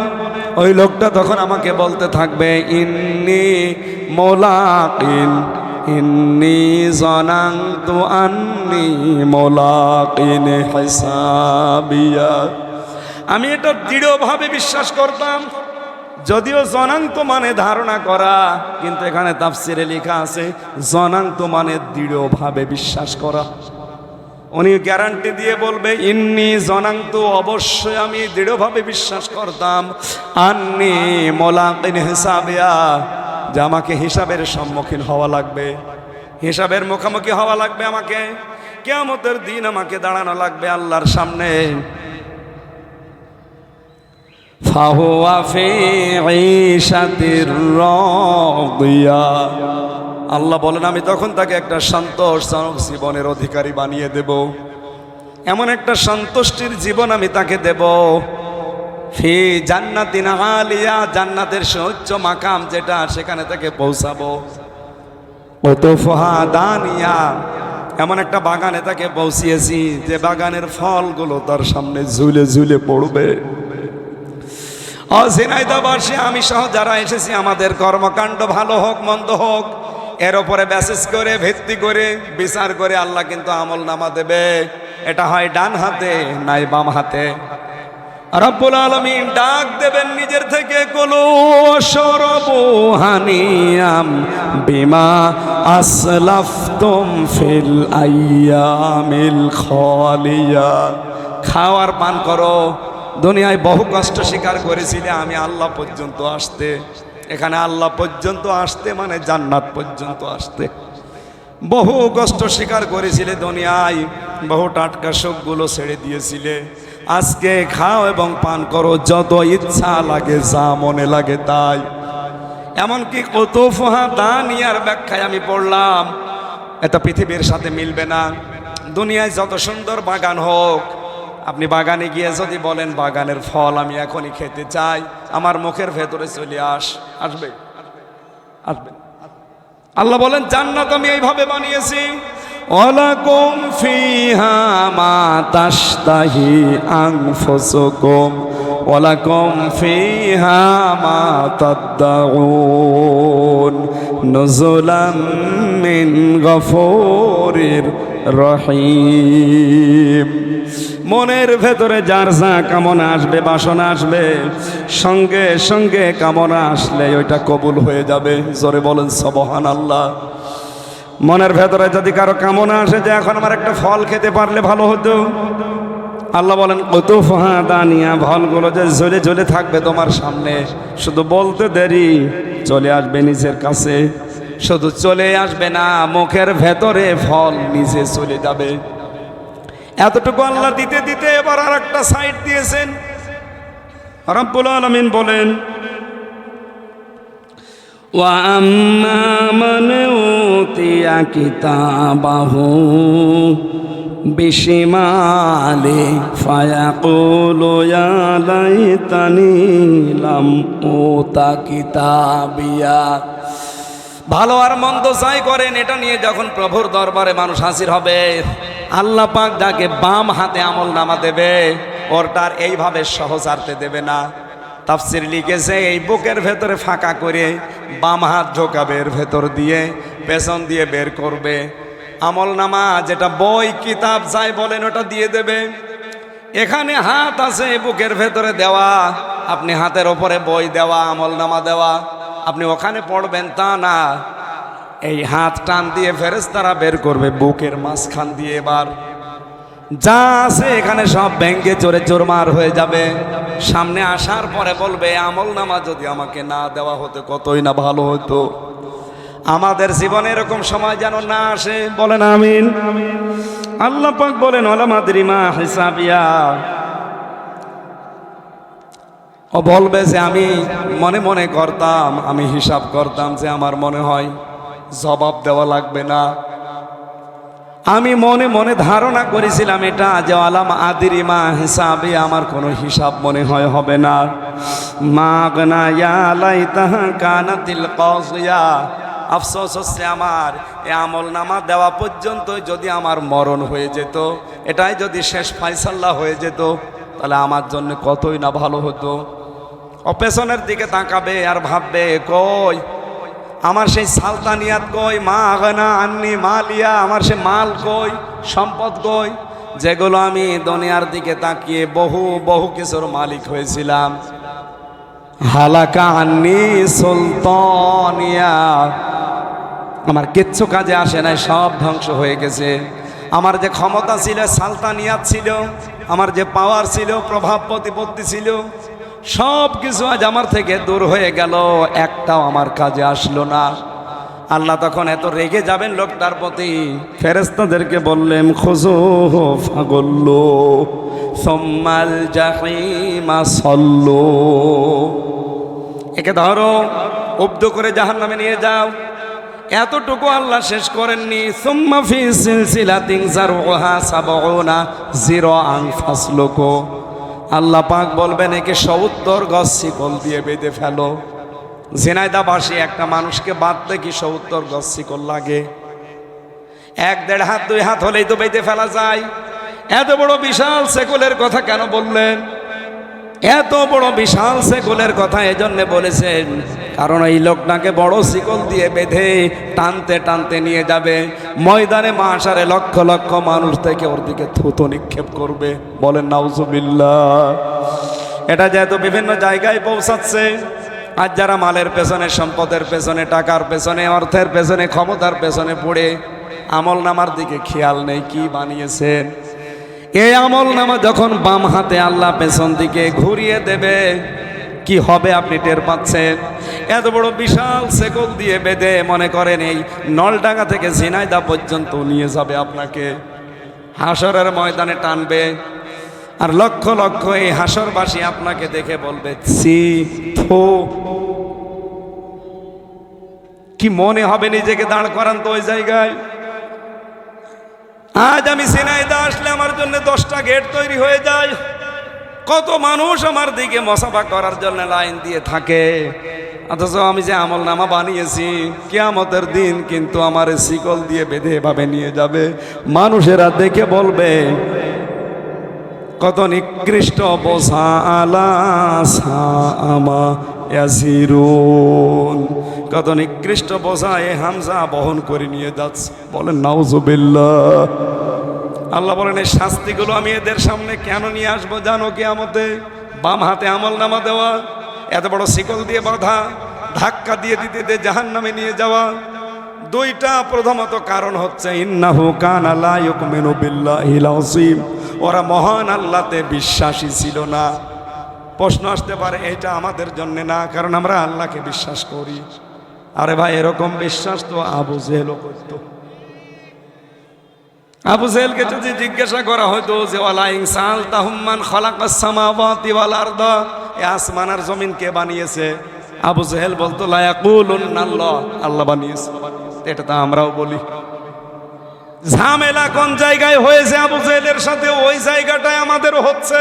ওই লোকটা তখন আমাকে বলতে থাকবে, ইন্নি মোলাকিন, ইন্নি জানান্তু আন্নি মোলাকিন হিসাবিয়া। আমি এটা দৃঢ়ভাবে বিশ্বাস করতাম, যদিও জনান্ত মানে ধারণা করা, কিন্তু এখানে তাফসিরে লেখা আছে জনান্ত মানে দৃঢ়ভাবে বিশ্বাস করা। উনি গ্যারান্টি দিয়ে বলবে, ইন্নি জনান্ত, অবশ্যই আমি দৃঢ়ভাবে বিশ্বাস করতাম, আন্নি মোলাকিন হিসাবিয়া, যে আমাকে হিসাবের সম্মুখীন হওয়া লাগবে, হিসাবের মুখোমুখি হওয়া লাগবে, আমাকে কিয়ামতের দিন আমাকে দাঁড়ানো লাগবে আল্লাহর সামনে। ফাহুয়া ফি ঈশাতির রাদিয়া, আল্লাহ বলেন আমি তখন তাকে একটা সন্তোষজনক জীবনের অধিকারী বানিয়ে দেব, এমন একটা সন্তুষ্টির জীবন আমি তাকে দেব। ফি জান্নাতিন আলিয়া, জান্নাতের সর্বোচ্চ মাকাম যেটা, সেখানে তাকে পৌঁছাবো। কুতুফুহা দানিয়া, এমন একটা বাগানে তাকে পৌঁছিয়েছি যে বাগানের ফলগুলো তার সামনে ঝুলে ঝুলে পড়বে। ঝিনাইদহবাসী, আমি সহ যারা এসেছি, আমাদের কর্মকাণ্ড ভালো হোক মন্দ হোক, এর উপরে বেসিস করে, ভিত্তি করে, বিচার করে আল্লাহ কিন্তু আমল নামা দেবে। এটা হয় ডান হাতে নাই বাম হাতে। রব্বুল আলামিন ডাক দেবেন নিজের থেকে, কুলু ওয়াশরাবু হানিয়াম বিমা আসলাফতুম ফিল আইয়ামিল খালিয়া। খাওয়ার পান করো, দুনিয়ায় বহু কষ্ট স্বীকার করেছিলে আমি আল্লাহ পর্যন্ত আসতে। এখানে আল্লাহ পর্যন্ত আসতে মানে জান্নাত পর্যন্ত আসতে। বহু কষ্ট স্বীকার করেছিলে দুনিয়ায়, বহু টাটকা সুখগুলো ছেড়ে দিয়েছিলে। আজকে খাও এবং পান করো, যত ইচ্ছা লাগে, যা মনে লাগে তাই। এমনকি কুতুফুহা দানিয়ার ব্যাখ্যায় আমি পড়লাম, এটা পৃথিবীর সাথে মিলবে না। দুনিয়ায় যত সুন্দর বাগান হোক, আপনি বাগানে গিয়ে যদি বলেন বাগানের ফল আমি এখনই খেতে চাই, আমার মুখের ভেতরে চলে আসবে। আল্লাহ বলেন জান্নাত আমি এইভাবে বানিয়েছি, ওয়ালাকুম ফিহা মা তাশতাহি আনফুসুকুম ওয়ালাকুম ফিহা মা তাদউন নুজুলাম মিন গফুরির রহিম। মনের ভেতরে যার যা কামনা আসবে, বাসনা আসবে, সঙ্গে সঙ্গে কামনা আসলে ওইটা কবুল হয়ে যাবে। জোরে বলেন সুবহানাল্লাহ। মনের ভেতরে যদি কারো কামনা আসে যে এখন আমার একটা ফল খেতে পারলে ভালো হতো, আল্লাহ বলেন কুতুফুহা দানিয়া, ফলগুলো যে ঝুলে ঝুলে থাকবে তোমার সামনে, শুধু বলতে দেরি, চলে আসবে নিজের কাছে। শুধু চলে আসবে না, মুখের ভেতরে ফল নিজে চলে যাবে। এতটুকু আল্লাহ দিতে দিতে এবার আর একটা সাইড দিয়েছেন। রব্বুল আলামিন বলেন, ওয়া আম্মা মান উতিয়া কিতাবাহু বিশিমালি ফায়াকুলু ইয়া লাইতানি লাম উতা কিতাবিয়া। ভালো আর মন্দ যাই করেন, এটা নিয়ে যখন প্রভুর দরবারে মানুষ হাজির হবে, আল্লাহ পাক যাকে বাম হাতে আমল নামা দেবে, ওরটার এইভাবে সহজারতে দেবে না। তাফসীর লিখেছে এই বুকের ভেতরে ফাঁকা করে বাম হাত ঢোকাবে, এর ভেতর দিয়ে পেছন দিয়ে বের করবে। আমল নামা যেটা বই কিতাব যাই বলেন ওটা দিয়ে দেবে। এখানে হাত আছে বুকের ভেতরে দেওয়া, আপনি হাতের ওপরে বই দেওয়া, আমল নামা দেওয়া, আপনি ওখানে পড়বেন তা না। এই হাত টান দিয়ে ফেরেশতারা বের করবে বুকের মাঝখান দিয়ে। এবার যা আছে এখানে সব ব্যাংকে চোরে চোরমার হয়ে যাবে। সামনে আসার পরে বলবে আমল নামা যদি আমাকে না দেওয়া হতো কতই না ভালো হতো। আমাদের জীবনে এরকম সময় যেন না আসে, বলেন আমিন। আল্লাহ পাক বলেন ওয়ালা মাদরি মা হিসাবিয়া, ও বলবে যে আমি মনে মনে করতাম, আমি হিসাব করতাম যে আমার মনে হয় জবাব দেওয়া লাগবে না। আমি মনে মনে ধারণা করেছিলাম এটা যে আলাম আদিরি মা হিসাবে আমার কোনো হিসাব মনে হয় হবে না। মাগনা ইয়া লাইতাহা কানাতিল কাযিয়া, আফসোস হচ্ছে আমার এই আমল নামা দেওয়া পর্যন্ত যদি আমার মরণ হয়ে যেত, এটাই যদি শেষ ফায়সালা হয়ে যেত, তাহলে আমার জন্য কতই না ভালো হতো। ও পেছনের দিকে তাকাবে আর ভাববে কই আমার সেই সালতানিয়াত কই, মা আগনা আন্নি মালিয়া, আমার সে মাল কই, সম্পদ কই, যেগুলো আমি দুনিয়ার দিকে তাকিয়ে বহু বহু কিছুর মালিক হয়েছিলাম। হালাকা আন্নি সুলতানিয়া, আমার কিচ্ছু কাজে আসে নাই, সব ধ্বংস হয়ে গেছে। আমার যে ক্ষমতা ছিল, সালতানিয়াত ছিল, আমার যে পাওয়ার ছিল, প্রভাব প্রতিপত্তি ছিল, সব কিছু আজ আমার থেকে দূর হয়ে গেল, একটাও আমার কাজে আসলো না। আল্লাহ তখন এত রেগে যাবেন লোকটার প্রতি, ফেরেশতাদেরকে বললেন খুযুহু ফাগুল্লু সুম্মাল জাহিমা সাল্লু, একে ধরো উব্দ করে জাহান্নামে নিয়ে যাও। এতটুকু আল্লাহ শেষ করেননি, সুম্মা ফি সিলসিলাতিন যারউহা সাবউনা যিরাআন ফাসলুকু, আল্লাহ পাক বলবেন একে ৭০ গজ শিকল দিয়ে বেঁধে ফেলো। ঝিনাইদহবাসী একটা মানুষকে বাঁধতে কি ৭০ গজ শিকল লাগে? ১-১.৫ হাত ২ হাত হলেই তো বেঁধে ফেলা যায়। এত বড় বিশাল সেকুলের কথা কেন বললেন? এত বড় বিশাল সেকুলের কথা এজন্য বলেছেন কারণ এই লোকটাকে বড় শিকল দিয়ে বেঁধে টানতে টানতে নিয়ে যাবে ময়দানে মাশারে, লক্ষ লক্ষ মানুষ থেকে ওর দিকে থুতো নিক্ষেপ করবে। বলেন নাউজুবিল্লাহ। এটা যেহেতু বিভিন্ন জায়গায় পৌঁছাচ্ছে, আজ যারা মালের পেছনে, সম্পদের পেছনে, টাকার পেছনে, অর্থের পেছনে, ক্ষমতার পেছনে পড়ে আমল নামার দিকে খেয়াল নেই কি বানিয়েছেন। এই আমল নামা যখন বাম হাতে আল্লাহ পেছন দিকে ঘুরিয়ে দেবে, কি হবে আপনি টের পাচ্ছেন? এত বড় বিশাল সেকল দিয়ে বেঁধে মনে করেন এই নলডাঙ্গা থেকে ঝিনাইদহ পর্যন্ত নিয়ে যাবে আপনাকে, হাসরের ময়দানে টানবে। আর লক্ষ লক্ষ এই হাসরবাসী আপনাকে দেখে বলবে ছি থু। কি মনে হবে নিজেকে দাঁড় করান তো ওই জায়গায়। আজ আমি ঝিনাইদহ আসলে আমার জন্য 10টা গেট তৈরি হয়ে যায়, কত মানুষ আমার দিকে মুসাফা করার জন্য লাইন দিয়ে থাকে, অথচ আমি যে আমল নামা বানিয়েছি কিয়ামতের দিন কিন্তু আমার শিকল দিয়ে বেঁধে এভাবে নিয়ে যাবে। মানুষেরা দেখে বলবে কত নিকৃষ্ট বোঝা, আলা সাআমা ইয়াসিরুন, কত নিকৃষ্ট বোঝা এ হামজা বহন করে নিয়ে যাচ্ছে। বলেন নাউজুবিল্লাহ। আল্লাহ বলেন এই শাস্তিগুলো আমি এদের সামনে কেন নিয়ে আসবো জানো? কিয়ামতে বাম হাতে আমল নামা দেওয়া, এত বড় শিকল দিয়ে বাঁধা, ধাক্কা দিয়ে দিতে জাহান্নামে নিয়ে যাওয়া। দুইটা প্রথমত কারণ হচ্ছে ইন্নাহু কানা লা ইউমিনু বিল্লাহিল আযীম, ওরা মহান আল্লাহতে বিশ্বাসী ছিল না। প্রশ্ন আসতে পারে এটা আমাদের জন্য না, কারণ আমরা আল্লাহকে বিশ্বাস করি। আরে ভাই এরকম বিশ্বাস তো আবু জেহেলও করতো। আবু জেহেলকে যদি জিজ্ঞাসা করা হয়তো যে ওয়ালা ইনসাল তাহুম্মান খালাকাস সামাওয়াতি ওয়াল আরদা, এই আসমান আর জমিন কে বানিয়েছে? আবু জেহেল বলতো লা ইয়াকুলুন্নাল্লাহ, আল্লাহ বানিয়েছে। এটা তো আমরাও বলি। ঝামেলা কোন জায়গায় হয়েছে আবু জেহেলের সাথে, ওই জায়গাটায় আমাদেরও হচ্ছে।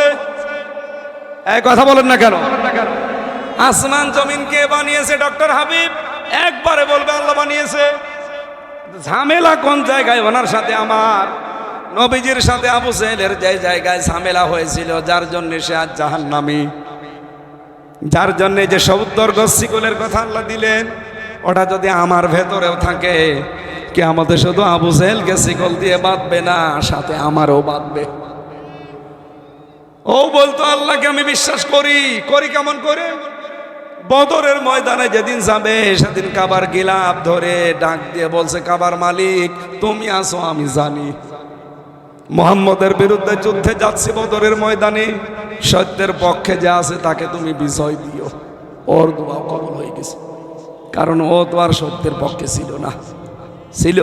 এই কথা বলেন না কেন? আসমান জমিন কে বানিয়েছে? ডক্টর হাবিব একবারে বলবে আল্লাহ বানিয়েছে। ঝামেলা কোন জায়গায় ওনার সাথে? আমার নবীজির সাথে আবু জেহেলের যে জায়গায় ঝামেলা হয়েছিল, যার জন্য সে আজ জাহান্নামী, যার জন্য যে ৭০ গজ শিকলের কথা আল্লাহ দিলেন, ওটা যদি আমার ভেতরেও থাকে কিয়ামতে শুধু আবু জেহেলকে শিকল দিয়ে বাঁধবে না, সাথে আমারও বাঁধবে। ও বলতো আল্লাহকে আমি বিশ্বাস করি। করি কেমন করে? বদরের ময়দানে যেদিন যাবে সেদিন কাবার গিলাফ ধরে ডাক দিয়ে বলছে কাবার মালিক তুমি আসো, আমি জানি মুহাম্মদের বিরুদ্ধে যুদ্ধে যাচ্ছি বদরের ময়দানে, সত্যের পক্ষে যে আছে তাকে তুমি বিজয় দিও। ওর দোয়া কবুল হয়ে গেছে, কারণ ও তো আর সত্যের পক্ষে ছিল না। ছিল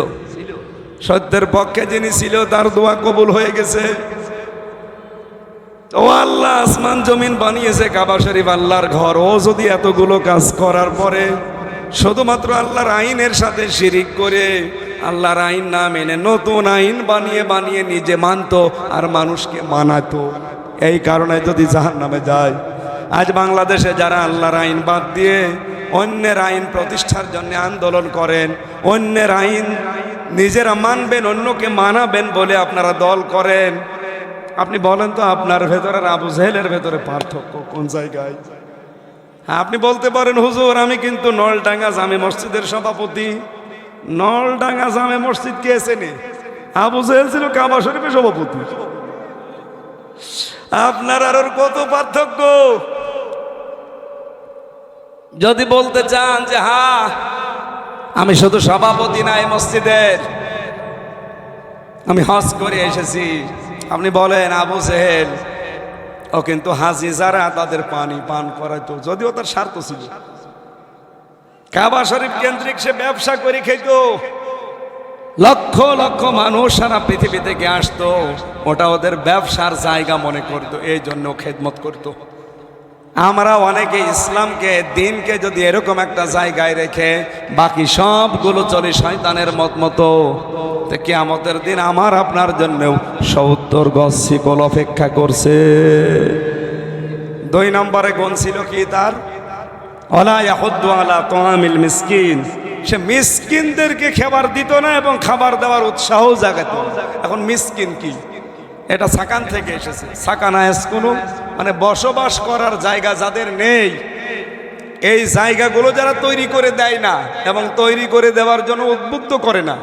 সত্যের পক্ষে যিনি ছিল তার দোয়া কবুল হয়ে গেছে। ও আল্লাহ আসমান জমিন বানিয়েছে, কাবা শরীফ আল্লাহর ঘর, ও যদি এতগুলো কাজ করার পরে শুধুমাত্র আল্লাহর আইনের সাথে শিরিক করে আল্লাহর আইন না মেনে নতুন আইন বানিয়ে বানিয়ে নিজে মানতো আর মানুষকে মানাতো, এই কারণে যদি জাহান্নামে যায়। আজ বাংলাদেশে যারা আল্লাহর আইন বাদ দিয়ে অন্যের আইন প্রতিষ্ঠার জন্য আন্দোলন করেন, অন্যের আইন নিজেরা মানবেন, অন্যকে মানাবেন বলে আপনারা দল করেন, আপনি বলেন তো আপনার ভেতরে আর আবু জেহেলের ভেতরে পার্থক্য কোন জায়গায়? হ্যাঁ, আপনি বলতে পারেন হুজুর আমি কিন্তু নলডাঙ্গা জামে মসজিদের সভাপতি। নলডাঙ্গা জামে মসজিদ কে চেনে? আবু জেহেল ছিল কাবা শরীফের সভাপতি। আপনার আর ওর কত পার্থক্য? যদি বলতে চান যে হ্যাঁ আমি শুধু সভাপতি না এই মসজিদের, আমি হজ করে এসেছি, আপনি বলেন আবু জেহেল ও কিন্তু হাজি যারা তাদের পানি পান করাইতো, যদিও তার স্বার্থ ছিল। কাবা শরীফ কেন্দ্রিক সে ব্যবসা করে খেত, লক্ষ লক্ষ মানুষ সারা পৃথিবী থেকে আসতো, ওটা ওদের ব্যবসার জায়গা মনে করতো, এই জন্য খেদমত করতো। আমরা অনেকে ইসলামকে দিনকে যদি এরকম একটা জায়গায় রেখে বাকি সবগুলো চলে শয়তানের মত মতো, কিয়ামতের দিন আমার আপনার জন্যও 70 গজ শিকল অপেক্ষা করছে। 2 নম্বরে গুণ ছিল কি তার? ওয়ালা ইয়াহুদ্দু আলা তাআমিল মিসকিন, সে মিসকিনদেরকে খাবার দিত না এবং খাবার দেওয়ার উৎসাহ জাগাতো। এখন মিসকিন কি? এটা সাকান থেকে এসেছে। সাকানা এসকুনু মানে বসবাস করার জায়গা যাদের নেই, এই জায়গাগুলো যারা তৈরি করে দেয় না এবং তৈরি করে দেওয়ার জন্য উদ্বুদ্ধ করে না।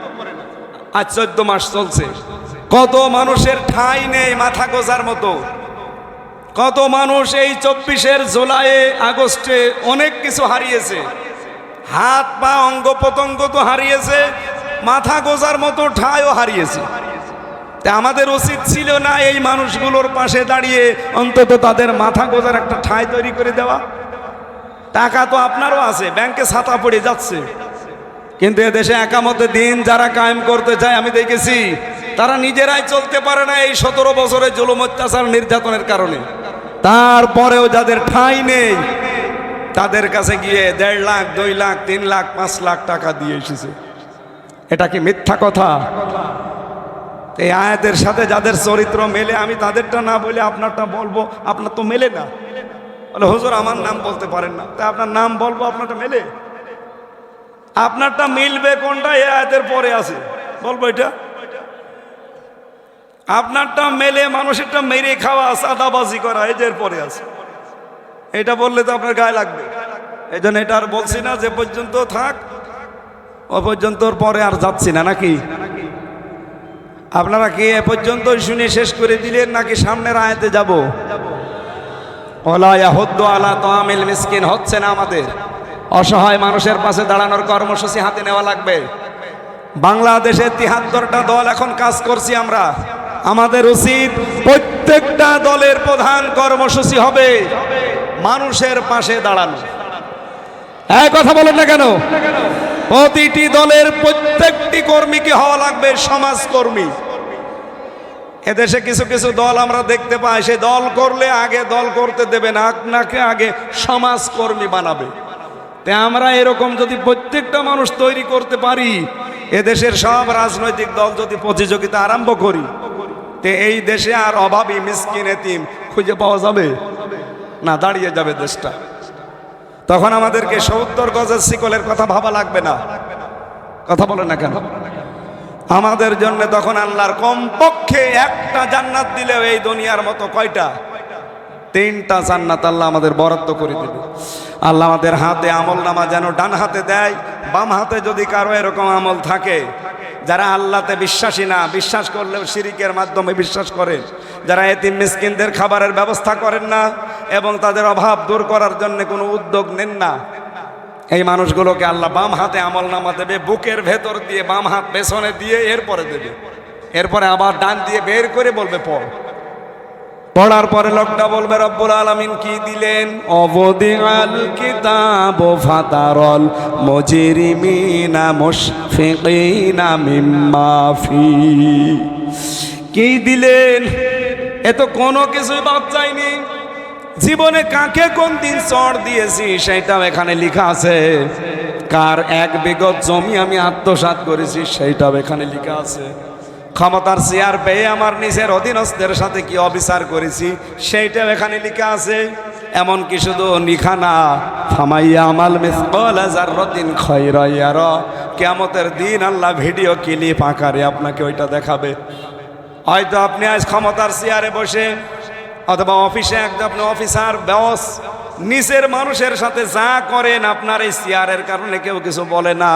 আজ 14 মাস চলছে, কত মানুষের ঠাঁই নেই মাথা গোজার মতো। কত মানুষ এই 24 জুলাইয়ে আগস্টে অনেক কিছু হারিয়েছে, হাত পা অঙ্গ প্রত্যঙ্গ তো হারিয়েছে, মাথা গোজার মতো ঠাঁইও হারিয়েছে। তা আমাদের উচিত ছিল না এই মানুষগুলোর পাশে দাঁড়িয়ে অন্তত তাদের মাথা গোজার একটা ঠাঁই তৈরি করে দেওয়া? টাকা তো আপনারও আছে, ব্যাংকে ছাতা পড়ে যাচ্ছে, কিন্তু এদেশে একামতে দিন যারা কায়েম করতে চায় আমি দেখেছি তারা নিজেরাই চলতে পারে না এই 17 বছরের জুলুম অত্যাচার নির্যাতনের কারণে। তারপরেও যাদের ঠাঁই নেই তাদের কাছে গিয়ে 1.5 লাখ 2 লাখ 3 লাখ 5 লাখ টাকা দিয়ে এসেছে। এটা কি মিথ্যা কথা? এই আয়াতের সাথে যাদের চরিত্র মেলে আমি তাদেরটা না বলে আপনারটা বলবো, আপনার তো মেলে না। বলে হুজুর আমার নাম বলতে পারেন না, তাই আপনার নাম বলবো, আপনারটা মেলে? আপনারটা মিলবে কোনটা? এই আয়াতের পরে আছে, বলবো এটা। আপনারটা মেলে মানুষেরটা মেরে খাওয়া, সাদাবাজি করা, এই যে পরে আছে। এটা বললে তো আপনার গায়ে লাগবে, এই জন্য এটা আর বলছি না, যে পর্যন্ত থাক ও পর্যন্ত, পরে আর যাচ্ছি না। নাকি আপনারা কি এ পর্যন্ত শুনে শেষ করে দিলেন নাকি সামনের আয়াতে যাব? ওয়ালা ইয়াহুদ্দু আলা তাআমিল মিসকিন হচ্ছে না আমাদের। অসহায় মানুষের পাশে দাঁড়ানোর কর্মসূচি হাতে নেওয়া লাগবে। বাংলাদেশে 73টা দল এখন কাজ করছি আমরা, আমাদের উচিত প্রত্যেকটা দলের প্রধান কর্মসূচি হবে মানুষের পাশে দাঁড়ানো। এই কথা বলেন না কেন? প্রতিটি দলের প্রত্যেকটি কর্মীকে হওয়া লাগবে সমাজকর্মী। এদেশে কিছু কিছু দল আমরা দেখতে পাই, সে দল করলে আগে দল করতে দেবে না, আপনাকে আগে সমাজকর্মী বানাবে। তাই আমরা এরকম যদি প্রত্যেকটা মানুষ তৈরি করতে পারি, এদেশের সব রাজনৈতিক দল যদি প্রতিযোগিতা আরম্ভ করি, তে এই দেশে আর অভাবী মিসকিন এতিম খুঁজে পাওয়া যাবে না, দাঁড়িয়ে যাবে দেশটা। তখন আমাদেরকে 70 গজের শিকলের কথা ভাবা লাগবে না। কথা বলে না কেন? আমাদের জন্য তখন আল্লাহর কমপক্ষে একটা জান্নাত দিলেও এই দুনিয়ার মতো কয়টা? 3টা জান্নাত আল্লাহ আমাদের বরাদ্দ করে দেবে। আল্লাহ আমাদের হাতে আমল নামা যেন ডান হাতে দেয়, বাম হাতে যদি কারো এরকম আমল থাকে, যারা আল্লাহতে বিশ্বাসী না, বিশ্বাস করলেও শিরিকের মাধ্যমে বিশ্বাস করেন, যারা এতিম মিসকিনদের খাবারের ব্যবস্থা করেন না এবং তাদের অভাব দূর করার জন্য কোনো উদ্যোগ নেন না, এই মানুষগুলোকে আল্লাহ বাম হাতে আমল নামা দেবে, বুকের ভেতর দিয়ে, বাম হাত পেছনে দিয়ে এরপরে দেবে। এরপরে আবার ডান দিয়ে বের করে বলবে পড়। পড়ার পরে লোকটা বলবে রব্বুল আলামিন কি দিলেন? অবদিআল কিতাব ফাতারল মুজরিমিনা মুশফিকিনা মিম্মা ফি। কি দিলেন? এ তো কোনো কিছুই বাদ যায়নি। জীবনে কাকে কোন দিন চড় দিয়েছি সেইটাও এখানে লেখা আছে। কার 1 বিঘত জমি আমি আত্মসাৎ করেছি সেইটাও এখানে লেখা আছে। ক্ষমতার চেয়ার পেয়ে আমার নিজের অধীনস্থদের সাথে কি অবিচার করেছি সেইটাও এখানে লেখা আছে। এমনকি শুধু লিখা না, ফামাইয়া আমাল মিসকালা যাররাতিন খায়রা ইয়ারা, কিয়ামতের দিন আল্লাহ ভিডিও ক্লিপ আকারে আপনাকে ওইটা দেখাবে। হয়তো আপনি আজ ক্ষমতার চেয়ারে বসে অথবা অফিসে একদম আপনি অফিসার বস, নিচের মানুষের সাথে যা করেন আপনার এই চেয়ারের কারণে কেউ কিছু বলে না।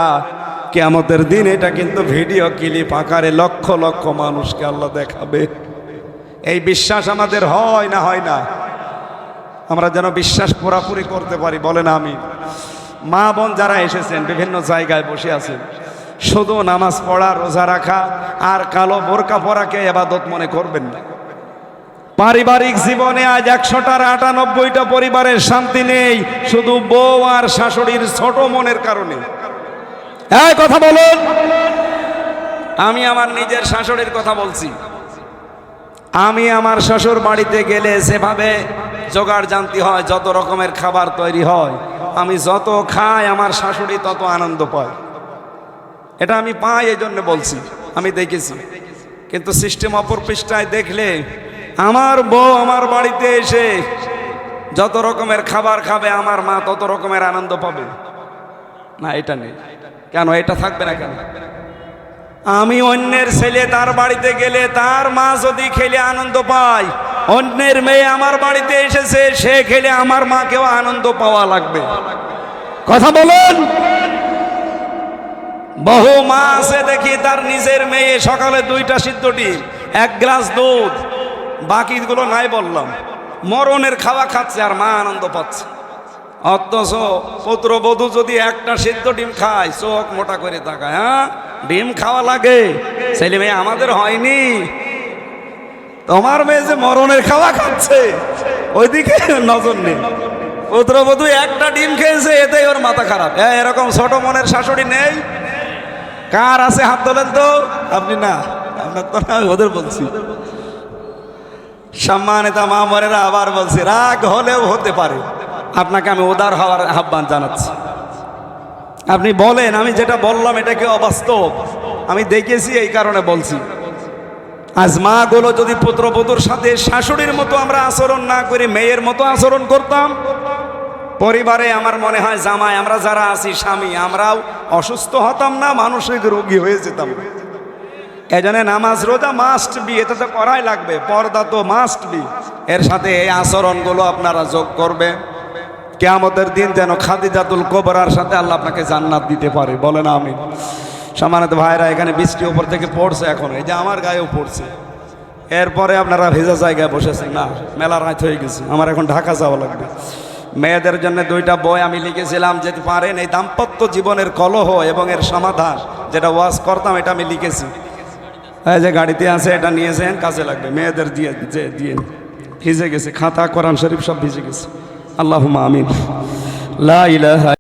কিয়ামতের দিন এটা কিন্তু ভিডিও ক্লিপ আকারে লক্ষ লক্ষ মানুষকে আল্লাহ দেখাবে। এই বিশ্বাস আমাদের হয় না? হয় না? আমরা যেন বিশ্বাস পুরাপুরি করতে পারি, বলেন আমি। মা বোন যারা এসেছেন বিভিন্ন জায়গায় বসে আছেন, শুধু নামাজ পড়া রোজা রাখা আর কালো বোরকা পরাকে ইবাদত মনে করবেন না। পারিবারিক জীবনে আজ 100টার 98টা পরিবারের শান্তি নেই, শুধু বউ আর শাশুড়ির ছোট মনের কারণে। এই কথা বলুন। আমি আমার নিজের শাশুড়ির কথা বলছি। আমি আমার শ্বশুর বাড়িতে গেলে যেভাবে জোগাড় জানতে হয়, যত রকমের খাবার তৈরি হয়, আমি যত খাই আমার শাশুড়ি তত আনন্দ পায়। এটা আমি পাই, এই জন্য বলছি, আমি দেখেছি। কিন্তু সিস্টেম অপর পৃষ্ঠায় দেখলে আমার বউ আমার বাড়িতে এসে যত রকমের খাবার খাবে আমার মা তত রকমের আনন্দ পাবে না। এটা নেই কেন? এটা থাকবে না কেন? আমি অন্যের ছেলে তার বাড়িতে গেলে তার মা যদি খেলে আনন্দ পায়, অন্যের মেয়ে আমার বাড়িতে এসেছে সে খেলে আমার মাকেও আনন্দ পাওয়া লাগবে। কথা বলুন। বহু মা আছে দেখি তার নিজের মেয়ে সকালে 2টা সিদ্ধ ডিম, 1 গ্লাস দুধ, বাকিগুলো নাই বললাম, মরণের খাওয়া খাচ্ছে আর মা আনন্দ পাচ্ছে। অথচ পুত্রবধূ যদি 1টা সিদ্ধ ডিম খায় চোখ মোটা করে তাকায়, হ্যাঁ ডিম খাওয়া লাগে, ছেলে মেয়ে আমাদের হয়নি, তোমার মেয়ে যে মরণের খাওয়া খাচ্ছে ওইদিকে নজর নেই। পুত্রবধূ 1টা ডিম খেয়েছে এতেই ওর মাথা খারাপ। এরকম ছোট মনের শাশুড়ি নেই? কার আছে হাত তোলেন তো। আপনি না, আপনার তো না, ওদের বলছি। সম্মানিত মা বোনেরা, আবার বলছি, রাগ হলেও হতে পারে, আপনাকে আমি উদার হওয়ার আহ্বান জানাচ্ছি। আপনি বলেন আমি যেটা বললাম এটা কি অবাস্তব? আমি দেখেছি, এই কারণে বলছি। আজ মা গুলো যদি পুত্রবধূর সাথে শাশুড়ির মতো আমরা আচরণ না করে মেয়ের মতো আচরণ করতাম, পরিবারে আমার মনে হয় জামাই আমরা যারা আছি স্বামী আমরাও অসুস্থ হতাম না, মানসিক রোগী হয়ে যেতাম। এজন্য নামাজ রোজা মাস্ট বি, এটা তো করাই লাগবে, পর্দা তো মাস্ট বি। এর সাথে এই আচরণগুলো আপনারা যোগ করবেন। কিয়ামতের দিন যেন খাদিজাতুল কুবরার সাথে আল্লাহ আপনাকে জান্নাত দিতে পারে, বলেন আমিন। সম্মানিত ভাইরা, এখানে বৃষ্টি উপর থেকে পড়ছে, এখন এই যে আমার গায়েও পড়ছে। এরপরে আপনারা ভেজা জায়গায় বসেছেন না, মেলা রাত হয়ে গেছে, আমার এখন ঢাকা যাওয়া লাগবে। মেয়েদের জন্য 2টা বই আমি লিখেছিলাম, যেতে পারেন এই দাম্পত্য জীবনের কলহ এবং এর সমাধান, যেটা ওয়াজ করতাম এটা আমি লিখেছি। এই যে গাড়িতে আছে, এটা নিয়েছেন, কাজে লাগবে। মেয়েদের দিয়ে ভিজে গেছে, খাতা কোরআন শরীফ সব ভিজে গেছে। আল্লাহুম্মা আমিন। লা ইলাহা